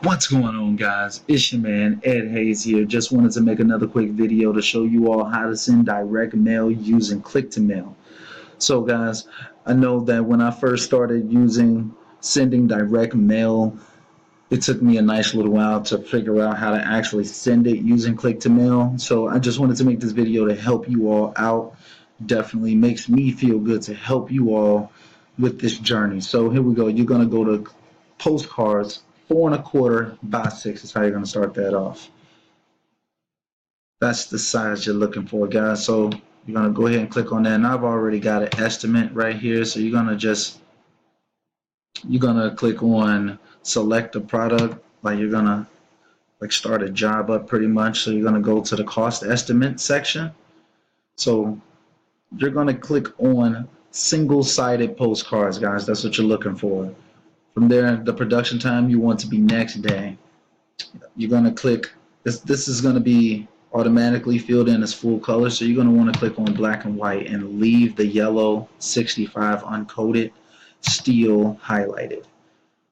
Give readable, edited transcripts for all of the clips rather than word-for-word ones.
What's going on, guys? It's your man Ed Hayes here. Just wanted to make another quick video to show you all how to send direct mail using click to mail. So guys, I know that when I first started using sending direct mail, it took me a nice little while to figure out how to actually send it using click to mail. So I just wanted to make this video to help you all out. Definitely makes me feel good to help you all with this journey. So here we go. You're going to go to postcards 4¼ by 6 is how you're going to start that off. That's the size you're looking for, guys. So you're going to go ahead and click on that. And I've already got an estimate right here. So you're going to click on select a product. Like you're going to start a job up pretty much. So you're going to go to the cost estimate section. So you're going to click on single-sided postcards, guys. That's what you're looking for. From there, the production time you want to be next day. You're going to click, this is going to be automatically filled in as full color, so you're going to want to click on black and white and leave the yellow 65 uncoated steel highlighted.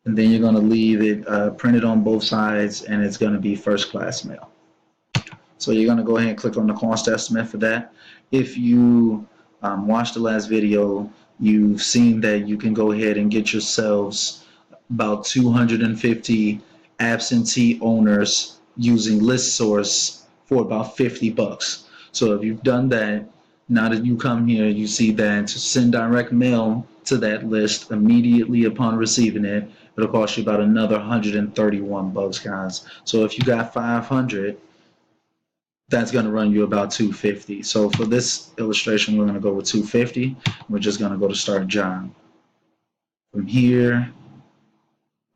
And then you're going to leave it printed on both sides, and it's going to be first class mail. So you're going to go ahead and click on the cost estimate for that. If you watched the last video, you've seen that you can go ahead and get yourselves about 250 absentee owners using list source for about 50 bucks. So if you've done that, now that you come here, you see that to send direct mail to that list immediately upon receiving it, it'll cost you about another 131 bucks, guys. So if you got 500, that's going to run you about 250. So for this illustration, we're going to go with 250. We're just going to go to start job. From here,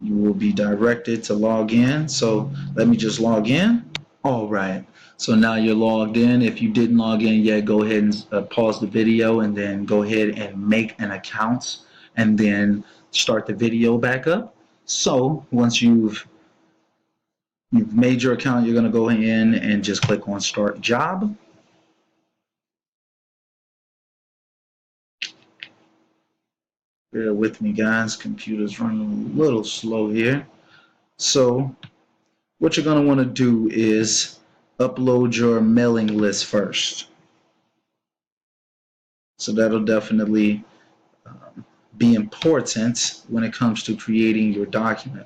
you will be directed to log in. So let me just log in. All right. So now you're logged in. If you didn't log in yet, go ahead and pause the video and then go ahead and make an account and then start the video back up. So once you've made your account, you're going to go in and just click on start job. Bear with me, guys. Computer's running a little slow here. So what you're going to want to do is upload your mailing list first. So that'll definitely be important when it comes to creating your document.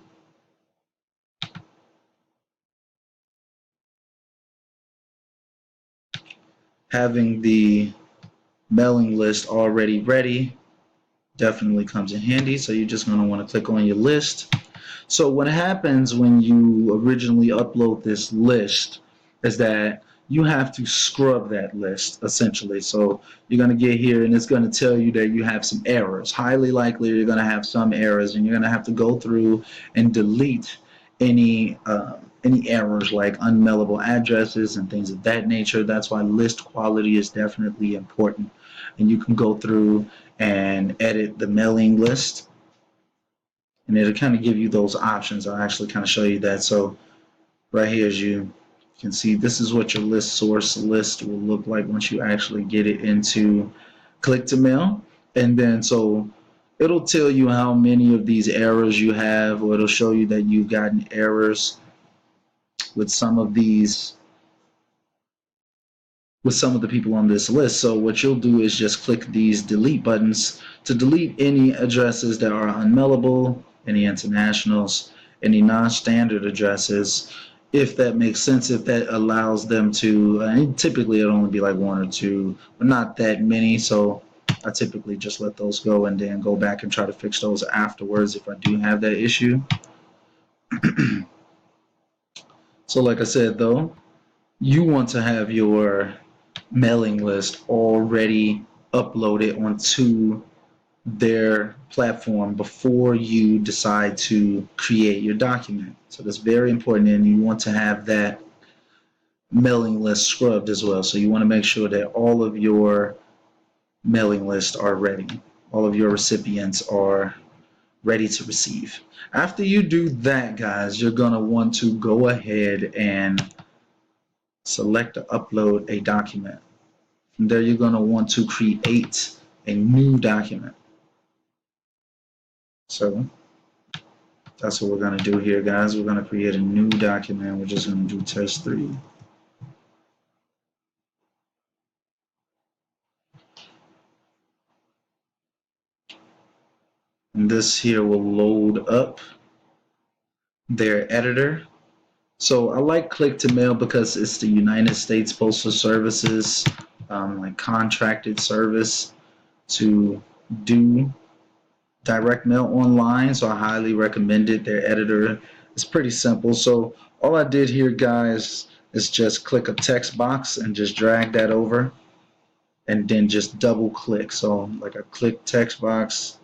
Having the mailing list already ready definitely comes in handy. So you're just going to want to click on your list. So what happens when you originally upload this list is that you have to scrub that list essentially. So you're going to get here and it's going to tell you that you have some errors. Highly likely you're going to have some errors, and you're going to have to go through and delete any errors like unmailable addresses and things of that nature. That's why list quality is definitely important. And you can go through and edit the mailing list, and it'll kind of give you those options. I'll actually kind of show you that. So right here, as you can see, this is what your list source list will look like once you actually get it into click to mail. And then so it'll tell you how many of these errors you have, or it'll show you that you've gotten errors with some of these, with some of the people on this list. So what you'll do is just click these delete buttons to delete any addresses that are unmailable, any internationals, any non-standard addresses, if that makes sense, if that allows them to, typically it'll only be like 1 or 2, but not that many, so I typically just let those go and then go back and try to fix those afterwards if I do have that issue. So like I said though, you want to have your mailing list already uploaded onto their platform before you decide to create your document. So that's very important, and you want to have that mailing list scrubbed as well. So you want to make sure that all of your mailing lists are ready. All of your recipients are ready to receive. After you do that, guys, you're going to want to go ahead and select to upload a document. From there, you're going to want to create a new document. So That's what we're going to do here, guys. We're going to create a new document. We're just going to do test 3. And this here will load up their editor. So I like click to mail because it's the United States Postal Service's like contracted service to do direct mail online. So I highly recommend it. Their editor is pretty simple. So all I did here, guys, is just click a text box and just drag that over, and then just double click. So like I click text box,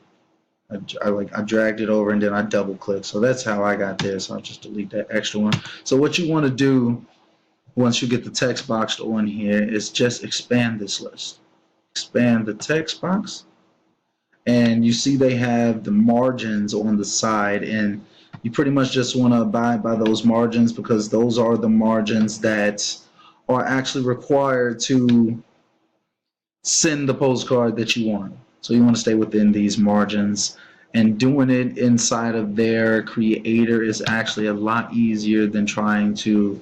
I dragged it over, and then I double click. So that's how I got there. So I'll just delete that extra one. So what you want to do once you get the text box on here is just expand this list. Expand the text box, and you see they have the margins on the side, and you pretty much just want to abide by those margins because those are the margins that are actually required to send the postcard that you want. So you want to stay within these margins, and doing it inside of their creator is actually a lot easier than trying to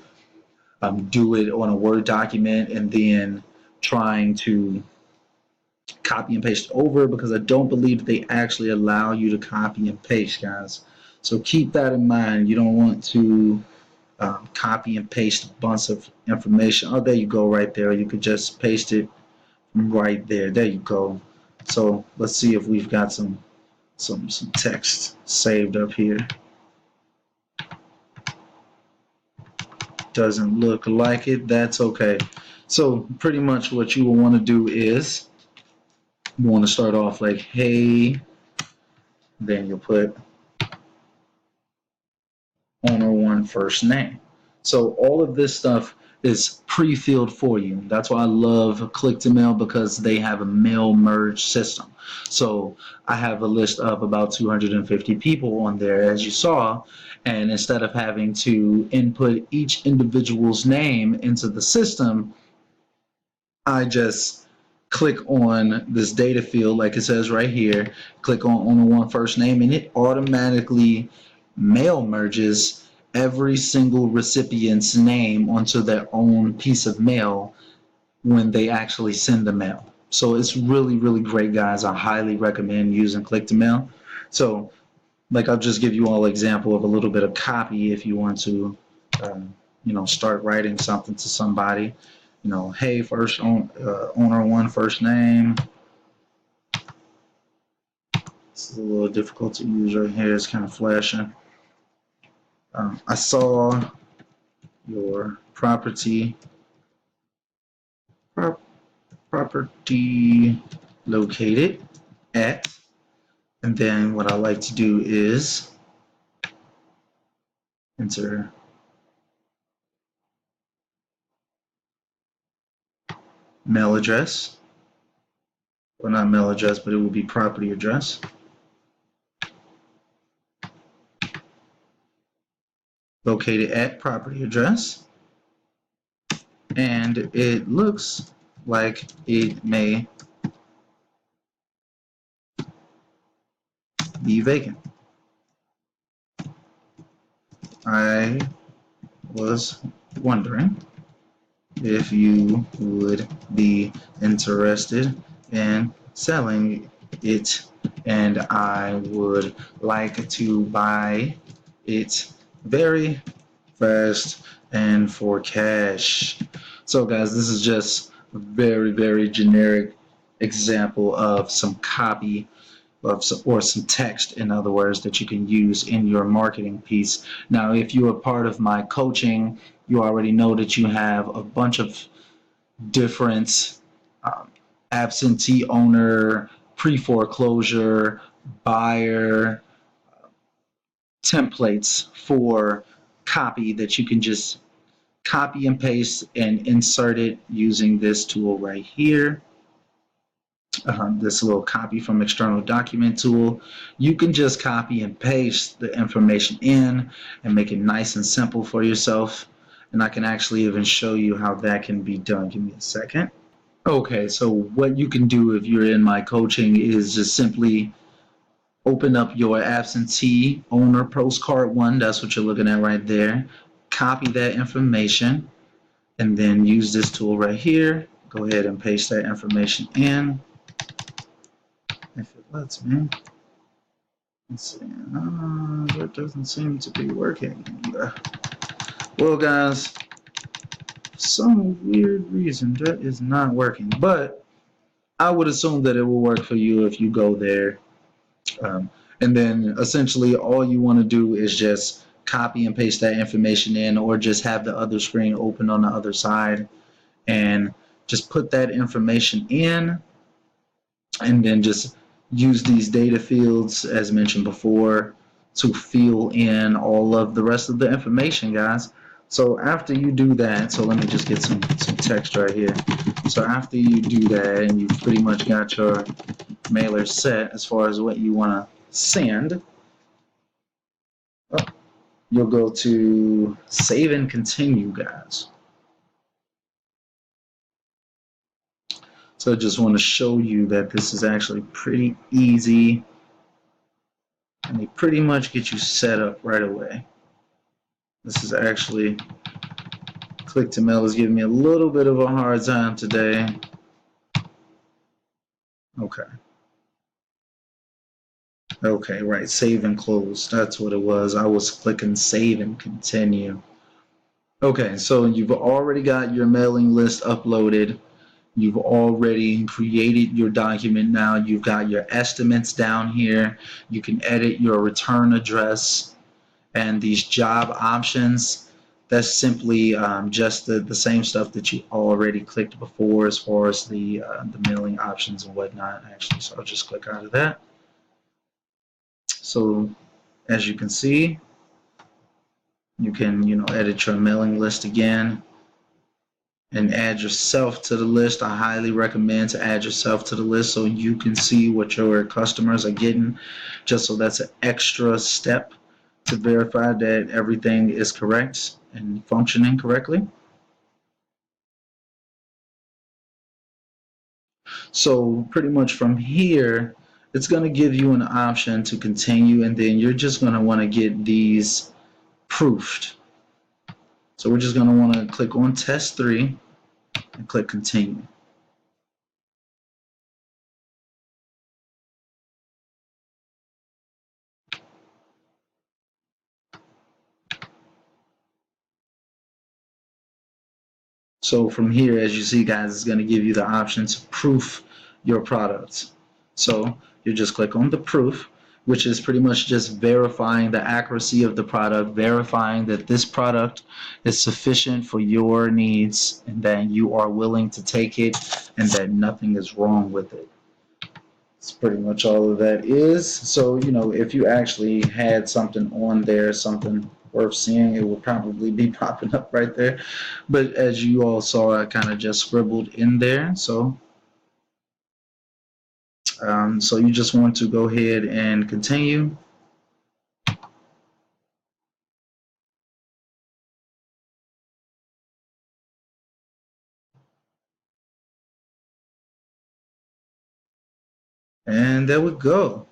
do it on a Word document and then trying to copy and paste over, because I don't believe they actually allow you to copy and paste, guys. So keep that in mind. You don't want to copy and paste a bunch of information. Oh, there you go, right there. You could just paste it right there. There you go. So let's see if we've got some text saved up here. Doesn't look like it. That's okay. So pretty much what you will want to do is you want to start off like, hey, then you'll put owner one first name. So all of this stuff is pre-filled for you. That's why I love Click to Mail, because they have a mail merge system. So I have a list of about 250 people on there, as you saw, and instead of having to input each individual's name into the system, I just click on this data field like it says right here, click on owner one first name, and it automatically mail merges every single recipient's name onto their own piece of mail when they actually send the mail. So it's really, really great, guys. I highly recommend using Click to Mail. So like I'll just give you all an example of a little bit of copy if you want to start writing something to somebody. Hey, owner one first name. This is a little difficult to use right here. It's kind of flashing. I saw your property located at, and then what I like to do is enter mail address. Well, not mail address, but it will be property address. Located at property address. And it looks like it may be vacant. I was wondering if you would be interested in selling it, and I would like to buy it very fast and for cash. So guys, this is just a very, very generic example of some copy or some text, in other words, that you can use in your marketing piece. Now, if you are part of my coaching, you already know that you have a bunch of different absentee owner, pre-foreclosure, buyer templates for copy that you can just copy and paste and insert it using this tool right here. This little copy from external document tool. You can just copy and paste the information in and make it nice and simple for yourself. And I can actually even show you how that can be done. Give me a second. Okay, so what you can do if you're in my coaching is just simply open up your absentee owner postcard one. That's what you're looking at right there. Copy that information and then use this tool right here. Go ahead and paste that information in. If it lets me. Let's see. That doesn't seem to be working. Well, guys, for some weird reason that is not working. But I would assume that it will work for you if you go there. Um, and then essentially all you want to do is just copy and paste that information in, or just have the other screen open on the other side and just put that information in, and then just use these data fields as mentioned before to fill in all of the rest of the information, guys. So after you do that, so let me just get some text right here. So after you do that and you've pretty much got your mailer set as far as what you want to send, you'll go to save and continue, guys. So I just want to show you that this is actually pretty easy, and they pretty much get you set up right away. This is actually, Click to Mail is giving me a little bit of a hard time today. Okay, right, save and close. That's what it was. I was clicking save and continue. Okay, so you've already got your mailing list uploaded. You've already created your document now. You've got your estimates down here. You can edit your return address. And these job options, that's simply just the same stuff that you already clicked before as far as the mailing options and whatnot, actually. So I'll just click out of that. So as you can see, you can edit your mailing list again and add yourself to the list. I highly recommend to add yourself to the list so you can see what your customers are getting, just so that's an extra step to verify that everything is correct and functioning correctly. So pretty much from here, it's going to give you an option to continue, and then you're just going to want to get these proofed. So we're just going to want to click on test 3 and click continue. So from here, as you see, guys, it's going to give you the option to proof your products. So you just click on the proof, which is pretty much just verifying the accuracy of the product, verifying that this product is sufficient for your needs and that you are willing to take it and that nothing is wrong with it. That's pretty much all of that is. So, if you actually had something on there, something worth seeing, it will probably be popping up right there. But as you all saw, I kind of just scribbled in there. So you just want to go ahead and continue. And there we go.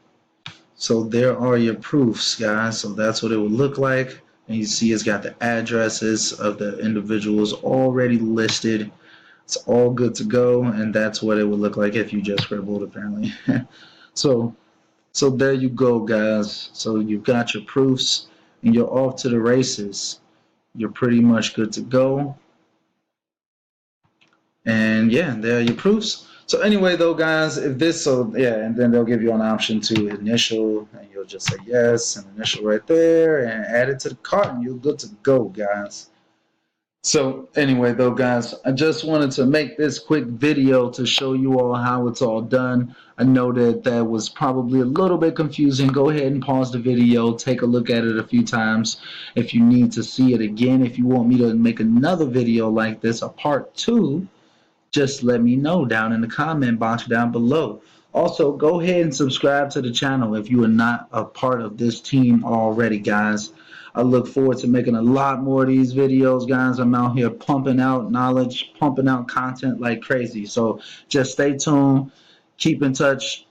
So there are your proofs, guys. So that's what it would look like. And you see it's got the addresses of the individuals already listed. It's all good to go, and that's what it would look like if you just scribbled, apparently. So there you go, guys. So you've got your proofs, and you're off to the races. You're pretty much good to go. And yeah, there are your proofs. So anyway, though, guys, and then they'll give you an option to initial, and you'll just say yes and initial right there, and add it to the cart, and you're good to go, guys. So anyway, though, guys, I just wanted to make this quick video to show you all how it's all done. I know that was probably a little bit confusing. Go ahead and pause the video, take a look at it a few times if you need to see it again. If you want me to make another video like this, a part 2, just let me know down in the comment box down below. Also, go ahead and subscribe to the channel if you are not a part of this team already, guys. I look forward to making a lot more of these videos, guys. I'm out here pumping out knowledge, pumping out content like crazy. So just stay tuned, keep in touch,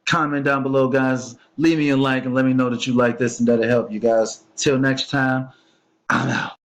Comment down below, guys. Leave me a like and let me know that you like this and that'll help you guys. Till next time, I'm out.